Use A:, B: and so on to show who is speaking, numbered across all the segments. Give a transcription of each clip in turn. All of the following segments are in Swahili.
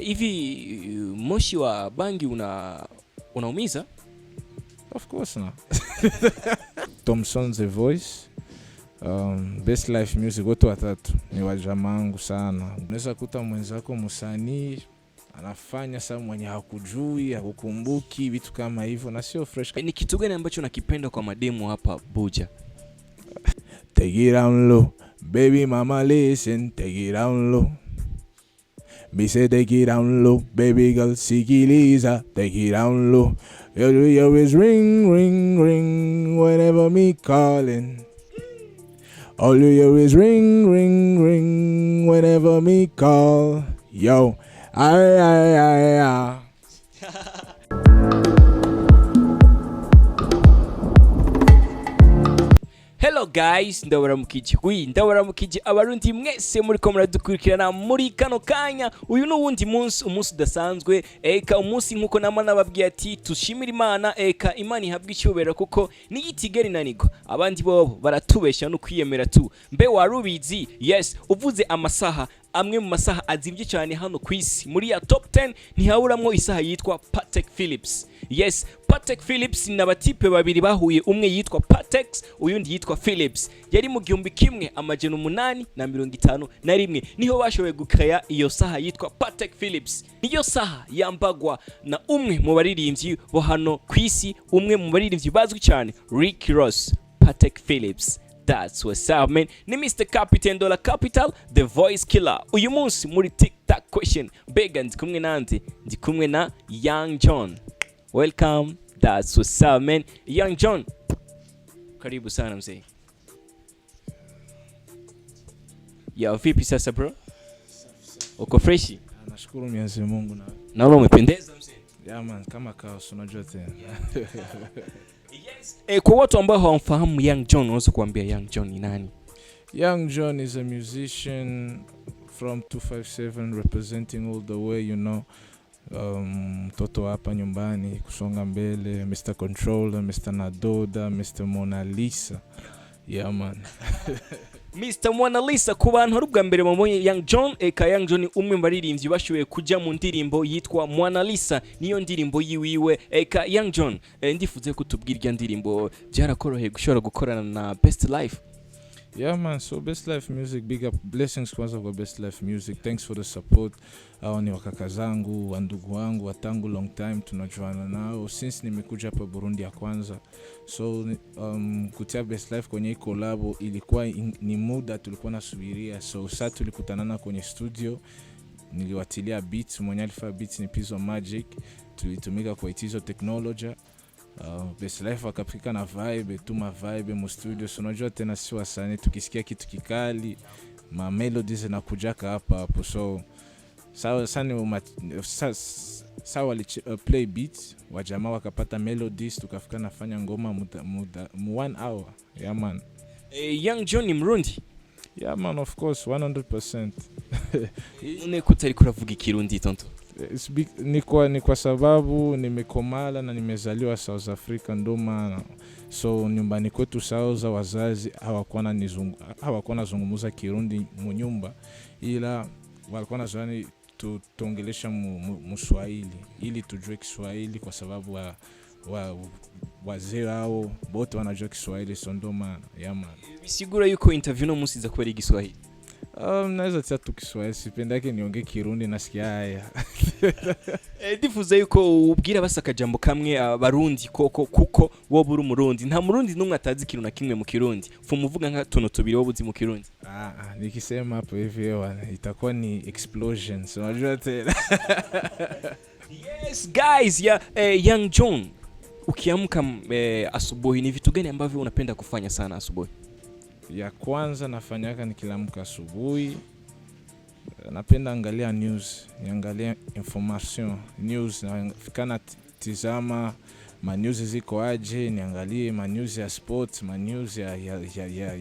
A: Hivi moshi wa bangi unaumiza?
B: Of course not. Thompson's The Voice, Best Life Music, wote watatu ni wajamangu sana. Unaweza kuta mwenzako msanii anafanya saa mwenye hakujui, hakukumbuki, vitu kama hivyo na sio fresh.
A: Ni kitu gani ambacho nakipenda kwa mademo hapa Buja?
B: Take it down low, baby mama listen, take it down low. Me say take it down low, baby girl sikiliza, take it down low. You always ring, ring, ring, whenever me calling. All you always ring, ring, ring, whenever me call. Yo, ay.
A: Hello guys, ndabaramukije abarundi mwese muri ko muradukurikirana muri kano kanya. Uyu no wundi umunsi udasanzwe, eka umunsi nkuko namana babwiye ati tushimira Imana, eka Imana ihabwa icyubera kuko niyitigeri nanigo abandi bobo baratubesha no kwiyemera tu. Mbe warubizi? Yes, uvuze amasaha amwe mu masaha azimvye cyane hano kwisi muri ya top 10 ntihaburamwo isaha yitwa Patek Philips. Yes, Patek Philips ni abatipe babiri bahuye, umwe yitwa Patex uyundi yitwa Philips. Yari mu 1851 niho bashoboye gukaya iyo saha yitwa Patek Philips. Niyo saha yambagwa na umwe mu baririmbyi bo hano kwisi, umwe mu baririmbyi bazwi cyane, Rick Ross. Patek Philips, that's what's up man. Ni Mr. Captain Dollar Capital, the voice killer. Uyu munsi muri TikTok question bega ndi kumwe na Young John. Welcome, that's what's up man. Young John, karibu sana mzee. Ya vipi sasa bro? Uko freshi?
B: Nashukuru Mwenyezi Mungu na.
A: Naona umependeza mzee.
B: Yeah man, kama kaos unajua tena.
A: Yes. Kwa watu ambao hawamfahamu Young John, unaweza kuambia Young John ni nani?
B: Young John is a musician from 257 representing all the way, you know. Mtoto hapa nyumbani kusonga mbele, Mr. Controller, Mr. Nadoda, Mr. Mona Lisa. Yeah man.
A: Mr. Mona Lisa, ku bantu rubwa mbere mubonye Young John, eka Young John umwe mbaririmbyi bashoboye kuja mu ndirimbo yitwa Mona Lisa, niyo ndirimbo yiwiwe. Eka Young John, ndifuze kutubwira irya ndirimbo byarakoroheye gushobora gukorana na Best Life.
B: Yeah man, so Best Life Music, big up, blessings kwanza kwa Best Life Music. Thanks for the support. Hao ni wakaka zangu, wandugu wangu, watangu long time tunajuana nao since nimekuja hapa Burundi ya kwanza. So kutia Best Life kwenye collab ilikuwa ni muda tulikuwa nasubiria. So sasa tulikutanana kwenye studio, niliwatilia beats, mwenye alifanya beats ni Pizo Magic, tulitumika kwa itizo technology. Best Life akapika na vibe, tuma vibe mu studio. So unajua tena si wasanii tukisikia kitu kikali, ma melodies zinakujaka hapa hapo. So sawa play beats, wajamaa wakapata melodies, tukafika nafanya ngoma muda 1 hour. Yeah man.
A: Young John ni Mrundi?
B: Yeah man, of course 100%.
A: None kutari kuravuga ikirundi tonto?
B: Ni kwa sababu nimekomala na nimezaliwa South Africa ndo maana. So nyumbani kwetu South wazazi hawakuwa nazungumza Kirundi mu nyumba, ila walikuwa nazani tutongelesha Mswahili ili tujue Kiswahili kwa sababu wazee wao bote wanajua Kiswahili, so ndo maana. Yeah man.
A: Bisigura yuko interview no musi za kweli Kiswahili?
B: Naweza tia tu Kiswahili, sipendake niongee Kirundi nasikia haya.
A: Ndifuza yuko ubwira basaka jambo kamwe abarundi kuko wo buri Murundi. Nta Murundi numwe atazi kintu na kimwe mu Kirundi. Fumuvuga nka tuno tubiri wo buzi mu Kirundi.
B: Nikisema hapo hivi itakuwa ni explosion. So unajua tena.
A: Yes guys, Young John, ukiamka asubuhi ni vitu gani ambavyo unapenda kufanya sana asubuhi?
B: Ya kwanza nafanyaka nikiamka asubuhi, napenda angalia news, niangalia information, news, nafikana tizama ma news ziko aje, niangalie ma news ya sports, ma news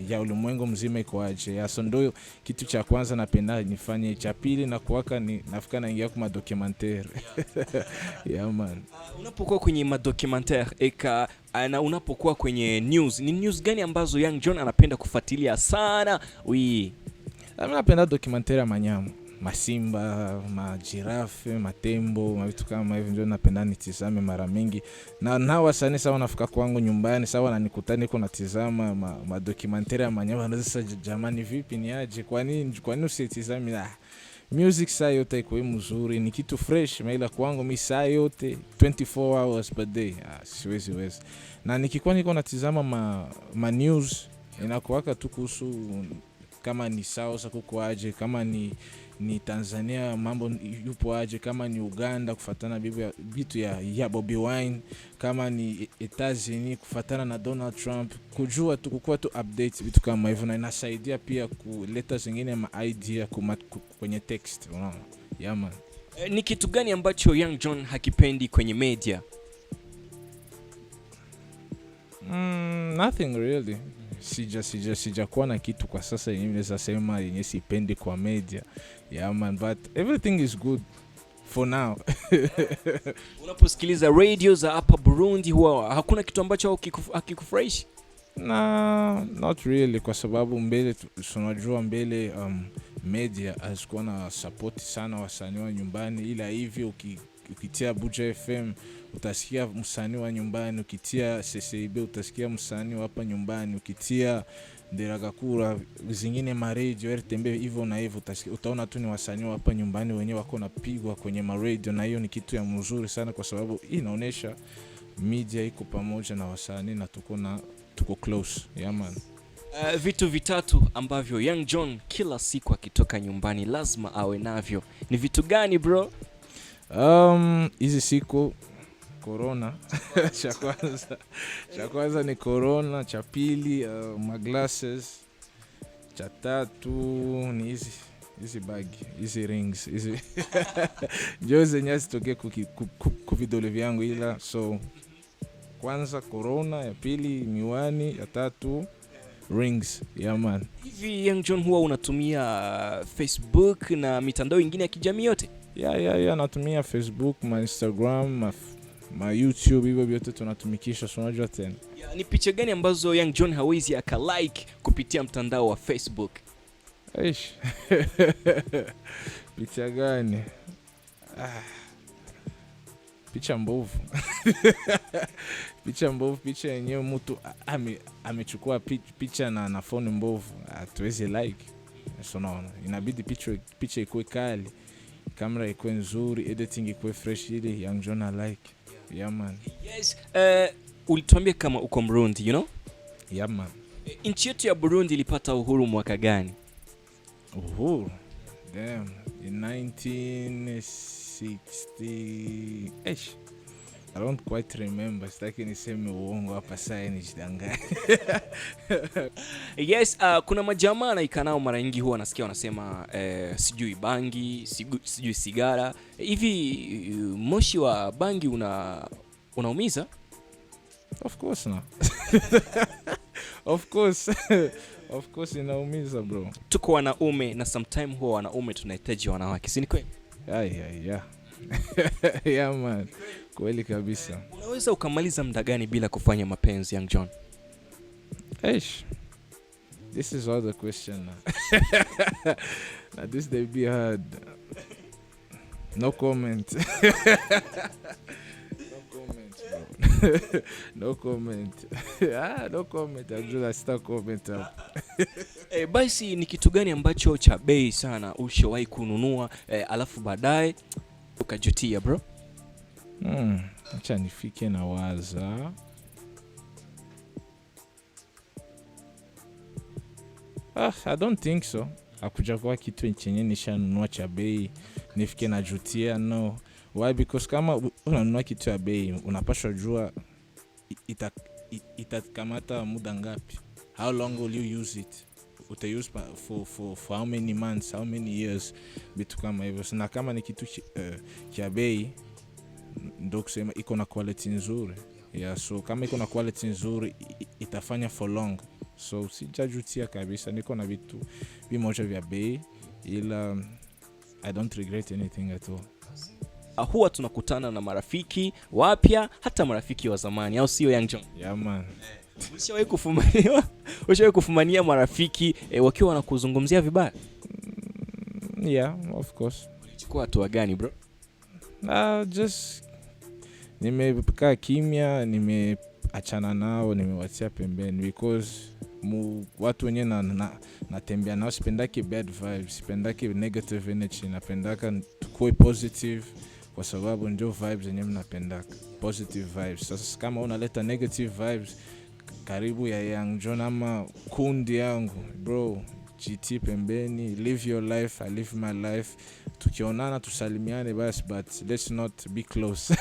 B: ya ulimwengu mzima iko aje. Ya sondo kitu cha kwanza napenda nifanye. Cha pili na kuwaka nafikana ingia kwa documentaire. Yeah man.
A: Unapokuwa kwenye documentaire eka na unapokuwa kwenye news, ni news gani ambazo Young John anapenda kufuatilia sana?
B: Mimi napenda documentaire ya manyama. masimba, majirafe, matembo, mavitu kama hivyo ndio napenda nitizame mara mingi. Na wasanii sawa nafika kwangu nyumbani sawa na nikutani niko natizama madocumentary ya manyama na sasa jamani vipi ni aje kwa nini usitizame music saa yote iko mzuri ni kitu fresh maila kwangu mimi saa yote 24 hours per day siwezi. Na nikikuwa niko natizama ma news inakuwaka tu kuhusu kama ni South kuko aje, kama ni Tanzania mambo yupo aje, kama ni Uganda kufatana bitu ya Bobby Wine, kama ni Atazi kufatana na Donald Trump, kujua tu kukua tu updates vitu kama hivyo, na inasaidia pia kuleta zingine ma idea kwenye text, unaona. Yeah man.
A: Ni kitu gani ambacho Young John hakipendi kwenye media?
B: Nothing really. Sija kuwa na kitu kwa sasa yenye naweza sema yenye sipendi kwa media. Yeah man, but everything is good for now.
A: Unaposikiliza radio za hapa Burundi huwa hakuna kitu ambacho hakikufurahishi?
B: Not really, kwa sababu mbele tunajua mbele media hazikuwa na support sana wasanii wa nyumbani, ila hivi ukitia Buja FM utasikia msanii wa nyumbani, ukitia CCB utasikia msanii hapa nyumbani, ukitia Nderagakura zingine maradio RTMB hivyo na hivyo utaona tu ni wasanii hapa nyumbani wenyewe wako napigwa kwenye maradio, na hiyo ni kitu ya mzuri sana kwa sababu inaonesha media iko pamoja na wasanii na tuko close. Yeah man.
A: Vitu vitatu ambavyo Young John kila siku akitoka nyumbani lazima awe navyo ni vitu gani bro?
B: Hizi siku corona cha kwanza ni corona, cha pili glasses, cha tatu ni hizi bag, hizi rings, hizi joze nyasi toke kuvidole vyangu, ila so kwanza corona, ya pili miwani, ya tatu rings. Yeah man.
A: Hivi Young John huwa unatumia Facebook na mitandao mingine ya kijamii yote?
B: Yeah, natumia Facebook, Instagram, YouTube, hivyo vyote tunatumikisha, unajua tena.
A: Ni picha gani ambazo Young John hawezi akalike kupitia mtandao wa Facebook?
B: Picha gani? Picha mbovu. Picha mbovu, picha yenyewe mtu amechukua picha na phone mbovu, hatuwezi like. So naona inabidi picha ikuwe kali, kamera ikuwe nzuri, editing ikuwe fresh, ili Young John like. Yeah man.
A: Yes, ulituambia kama uko Burundi, you know?
B: Yeah man.
A: Nchi yetu ya Burundi ilipata uhuru mwaka gani?
B: Uhuru? Damn, in 1960. I don't quite remember. Sitaki niseme uongo hapa sasa nijidanganye.
A: Yes, kuna majamaa na ikanao mara nyingi huwa nasikia wanasema sijui bangi, sijui sigara. Hivi moshi wa bangi unaumiza?
B: Of course na. Of course inaumiza bro.
A: Tuko wanaume na sometime huwa wanaume tunahitaji wanawake, si ni kweli?
B: Yeah. Yeah man. Kweli kabisa.
A: Unaweza ukamaliza muda gani bila kufanya mapenzi Young John?
B: This is all the question now. Now this they be hard. No comment. No comment. No comment. I'm just start comment up.
A: Basi ni kitu gani ambacho cha bei sana ushawahi kununua alafu baadaye ukajutia bro?
B: Acha nifike na waza. I don't think so. Hakuja kwa kitu chenye nishanunua cha bei nifike na jutia, no. Why? Because kama unanunua kitu ya bei unapaswa jua itakamata muda ngapi. How long will you use it? Uta use for how many months, how many years, bitu kama hivyo. Na kama ni kitu cha bei ndio kusema iko na quality nzuri. Yeah, so kama iko na quality nzuri itafanya for long. So sijajutia kabisa, niko na vitu vimoja vya bei, ila I don't regret anything at all.
A: Huwa tunakutana na marafiki wapya, hata marafiki wa zamani, au sio Young John?
B: Yeah man.
A: Ushawahi kufumania marafiki wakiwa wanakuzungumzia vibaya?
B: Yeah, of course.
A: Ulichukua hatua gani bro?
B: Just nimekaa kimya, nimeachana nao, nimewatia pembeni because watu wenye natembea nao sipendaki bad vibes, sipendaki negative energy, napendaka tukue positive kwa sababu ndio vibes zenye mnapendaka, positive vibes. Sasa kama unaleta negative vibes karibu ya Young John ama kundi yangu, bro, GT pembeni, live your life, I live my life. Tukionana tusalimiane basi, but let's not be close.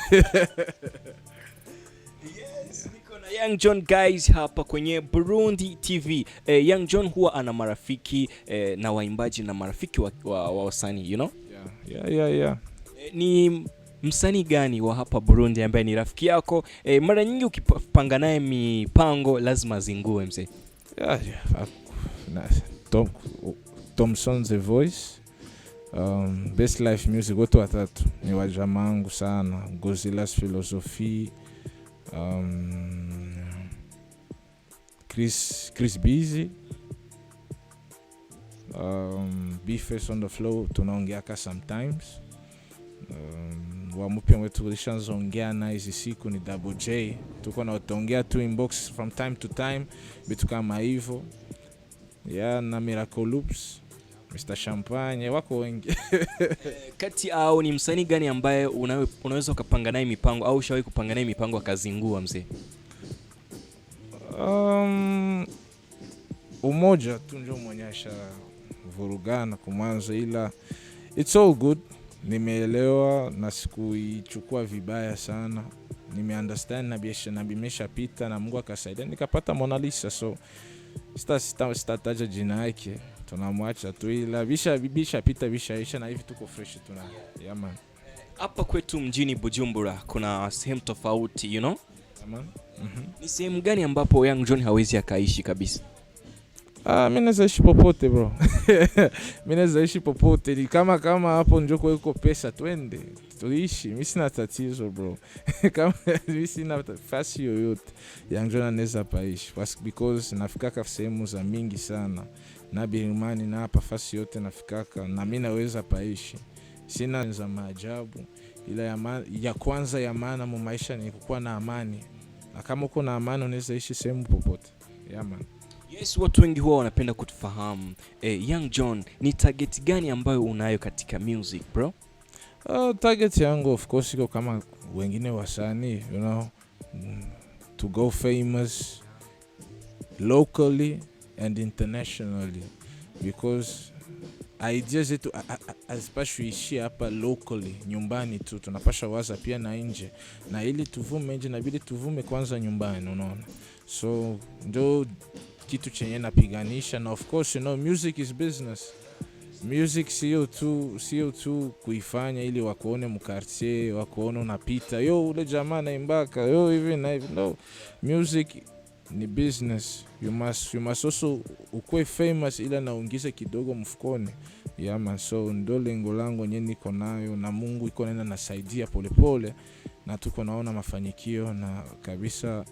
A: Yes, niko na Young John guys hapa kwenye Burundi TV. Young John huwa ana marafiki na waimbaji na marafiki wa wasanii, you know?
B: Yeah.
A: Ni msanii gani wa hapa Burundi ambaye ni rafiki yako? Mara nyingi ukipanga naye mipango lazima zingue mzee.
B: Yeah. Thompson the Voice, Best Life Music, wote watatu ni wajamaa wangu sana. Gozilla's Philosophy, Chris Busy, B-Face on the Flow, tunaongeaka sometimes. Wamupia wetu tulishaongea na hizi siku ni Double J, tuko na utaongea tu inbox from time to time, vitu kama hivyo. Yeah, na Miracle Loops, Mr. Champagne, wako wengi.
A: Kati au ni msanii gani ambaye unaweza ukapanga naye mipango au ushawahi kupanga naye mipango akazingua mzee?
B: Umoja tu ndio monyesha vurugana kwa mwanzo, ila it's all good. Nimeelewa na sikuichukua vibaya sana. Nimeunderstand na bimeshapita na Mungu akasaidia nikapata Mona Lisa, so sitataja jina yake, tunamwacha tu, ila bisha pita bishaisha na hivi tuko fresh tuna. Yeah man.
A: Hapa kwetu mjini Bujumbura kuna sehemu tofauti, you know?
B: Yeah man.
A: Ni sehemu gani ambapo Young John hawezi akaishi kabisa?
B: Mimi naweza ishi popote bro. Mimi naweza ishi popote. Ni kama hapo njoo kwa pesa twende. Tuishi. Mimi sina tatizo bro. Kama mimi sina fasi yoyote. Young John anaweza paishi. Because nafikaka sehemu za mingi sana. Na Birimani na hapa fasi yote nafikaka na mimi naweza paishi. Sina za maajabu. Ila ya kwanza ya maana mu maisha ni kuwa na amani. Na kama uko na amani unaweza ishi sehemu popote. Yeah man.
A: Yes, watu wengi huwa wanapenda kutufahamu. Young John, ni target gani ambayo unayo katika music, bro?
B: Target yangu of course iko kama wengine wasanii, you know, to go famous locally and internationally, because ideas zetu azipashwi ishi hapa locally, nyumbani tu, tunapasha waza pia na nje, na ili tuvume nje na bili tuvume kwanza nyumbani, unaona. So ndo kitu chenye napiganisha, na of course you know music is business. Music sio tu kuifanya ili wakuone mkartie, wakuone unapita yo ule jamaa naimbaka yo hivi na hivi. No, music ni business. You must also ukue famous ila naungize kidogo mfukoni. Yeah man, so ndo lengo langu nye niko nayo, na Mungu iko nenda nasaidia polepole, na tuko naona mafanikio, na kabisa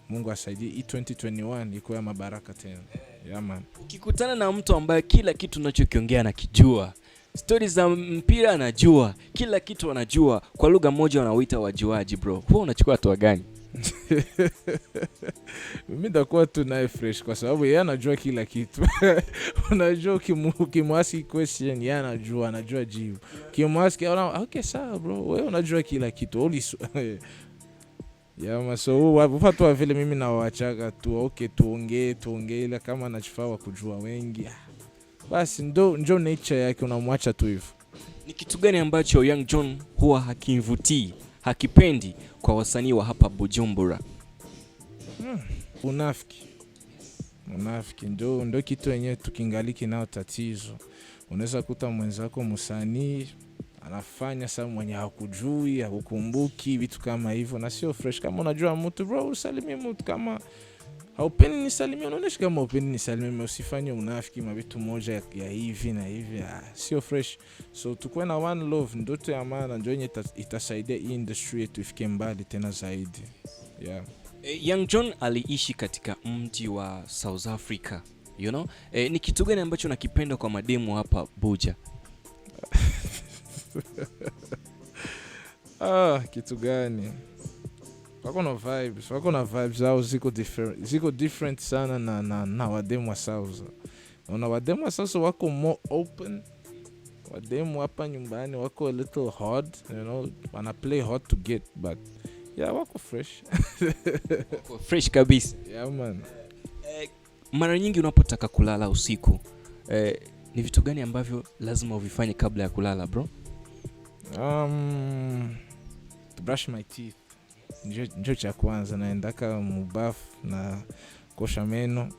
B: Mungu asaidie 2021 iko ya mabaraka tena. Yeah man.
A: Ukikutana na mtu ambaye kila kitu unachokiongea anakijua, stories za mpira anajua, kila kitu anajua, kwa lugha moja wanaoita wajuaji bro, wewe unachukua hatua gani?
B: Mimi ndakuwa tu nae fresh kwa sababu yeye anajua kila kitu. Unajua kimwasi question yeye anajua jibu. Kimwasi okay sawa bro, wewe unajua kila kitu. Yeah, so watu wa vile mimi nawaachaga tu, okay tuongee ila kama anachofaa kujua wengi, basi ndo nature yake, unamwacha tu hivyo.
A: Ni kitu gani ambacho Young John huwa hakivutii, hakipendi kwa wasanii wa hapa Bujumbura?
B: Unafiki ndo kitu yenyewe tukingaliki nao tatizo. Unaweza kuta mwenzako msanii anafanya saa mwenye hakujui, hakukumbuki, vitu kama hivyo, na sio fresh. Kama unajua mtu bro, usalimie mtu. Kama haupendi nisalimie, unaonesha kama haupendi nisalimie, usifanye unafiki mavitu moja ya hivi na hivi, sio fresh. So tukue na one love, ndoto ya maana ndio yenye itasaidia hii industry yetu ifike mbali tena zaidi. Yeah.
A: Young John aliishi katika mji wa South Africa, you know? Ni kitu gani ambacho nakipenda kwa mademu hapa Buja?
B: Kitu gani? Wako na vibes zao ziko different sana na wademu wa Sauza. Una wademu wa Sauza wako more open. Wademu hapa nyumbani wako a little hard, wana play hard to get, but yeah, wako fresh.
A: Wako fresh kabisa.
B: Yeah man.
A: Mara nyingi unapotaka kulala usiku, ni vitu gani ambavyo lazima uvifanye kabla ya kulala, bro?
B: To brush my teeth. Ndio cha kwanza, naendaka mubafu na kosha meno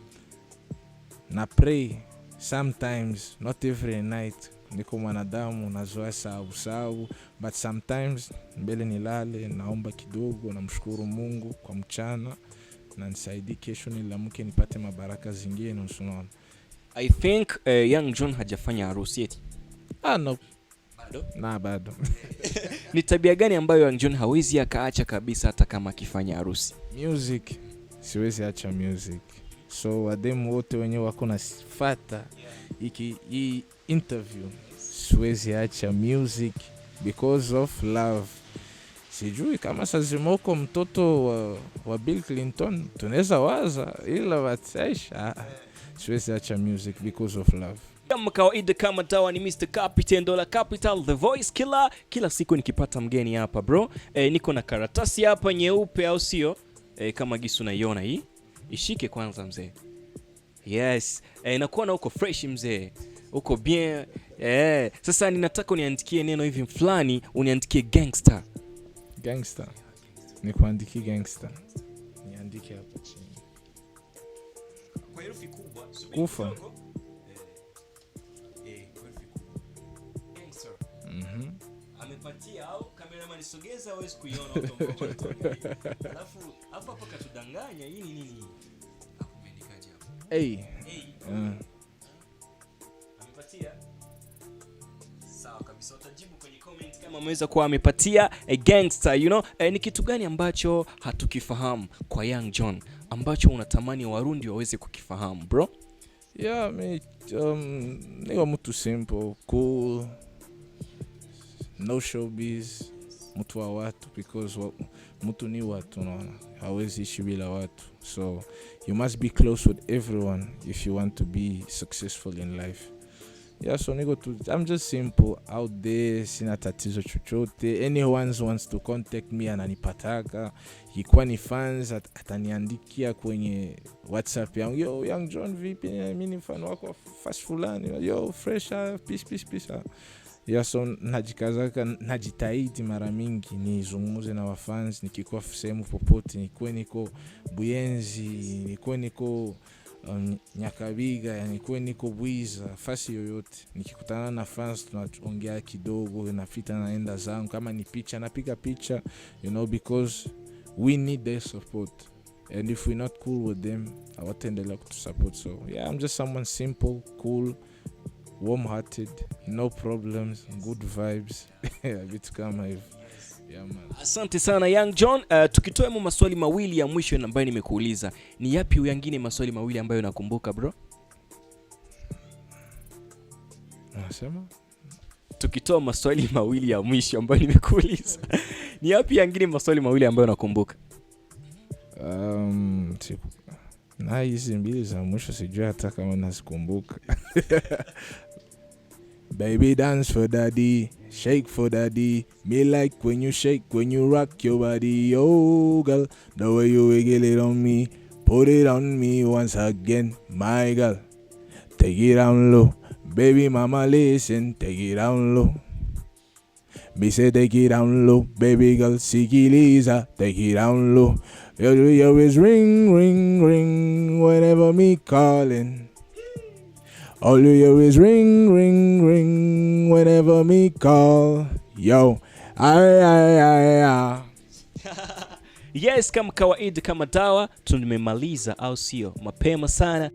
B: na pray sometimes, not every night. Niko mwanadamu nazoea sababu, but sometimes mbele nilale naomba kidogo, namshukuru Mungu kwa mchana na nisaidie kesho nilamke nipate mabaraka zingine, unaona.
A: I think Young John hajafanya harusi eti.
B: No. Bado.
A: Ni tabia gani ambayo Young John hawezi akaacha kabisa hata kama akifanya harusi?
B: Music. Siwezi acha music. So wademu wote wenyewe wako nafuata hii interview, siwezi acha music because of love. Sijui kama sazimoko mtoto wa Bill Clinton tunaweza waza, ila wataisha. Siwezi acha music because of love.
A: Kama kawaida, kama dawa, ni Mr. Captain Dollar Capital, the voice killer. Kila siku nikipata mgeni hapa bro, niko na karatasi hapa nyeupe, au sio? Kama gisu naiona hii, ishike kwanza mzee. Yes, nakuwa na uko fresh mzee, uko bien. Sasa ninataka uniandikie neno hivi fulani, uniandikie gangster.
B: Gangster. Nikuandikie gangster. Niandike hapo chini.
A: Kwa herufi kubwa.
B: Kufa.
A: Gangster. Amepatia au cameraman sogeza hawezi kuiona utomko. Alafu hapa katudanganya, hii nini? Akumeandikaje hapo? Amepatia. Sawa kabisa, utajibu kwenye comment kama ameweza kuwa amepatia a gangster, ni kitu gani ambacho hatukifahamu kwa Young John ambacho unatamani Warundi waweze kukifahamu, bro?
B: Yeah, niko mtu simple, cool, no showbiz, mtu wa watu, because mtu ni watu, unaona, hawezi ishi bila watu. So you must be close with everyone if you want to be successful in life. Yeah, so I'm just simple out there, sina tatizo chochote. Anyone wants to contact me ananipataka. Ikiwa ni fans ataniandikia kwenye WhatsApp yangu, yo Young John vipi, mimi ni fan wako fast fulani, yo fresh, peace. Yeah, so najitahidi mara mingi nizungumze na wafans nikikuwa sehemu popote, niko Buyenzi, niko Nyakabiga, niko Bwiza, fasi yoyote nikikutana na fans tunaongea kidogo, napita naenda zangu, kama ni picha napiga picha, because we need their support, and if we're not cool with them hawataendelea kutusupport. So yeah, I'm just someone simple, cool, warm-hearted, no problems, good vibes. Vitu kama hivyo. Yeah, man.
A: Asante sana Young John. Tukitoa maswali mawili ya mwisho ambayo nimekuuliza, ni yapi yengine maswali mawili ambayo unakumbuka, bro?
B: Unasema?
A: Tukitoa maswali mawili ya mwisho ambayo nimekuuliza, ni yapi yengine maswali mawili ambayo unakumbuka?
B: Na hizi mbili za mwisho sijui hata kama nazikumbuka. Baby dance for daddy, shake for daddy. Me like when you shake, when you rock your body. Oh girl, the way you wiggle it on me, put it on me once again, my girl. Take it down low, baby mama listen, take it down low. Me say take it down low, baby girl, Sikiliza, take it down low. You always ring, ring, ring, whenever me calling. All you hear is ring, ring, ring, whenever me call. Yo, ay.
A: Yes, kama kawaida, kama dawa, tumemaliza au sio? Mapema sana.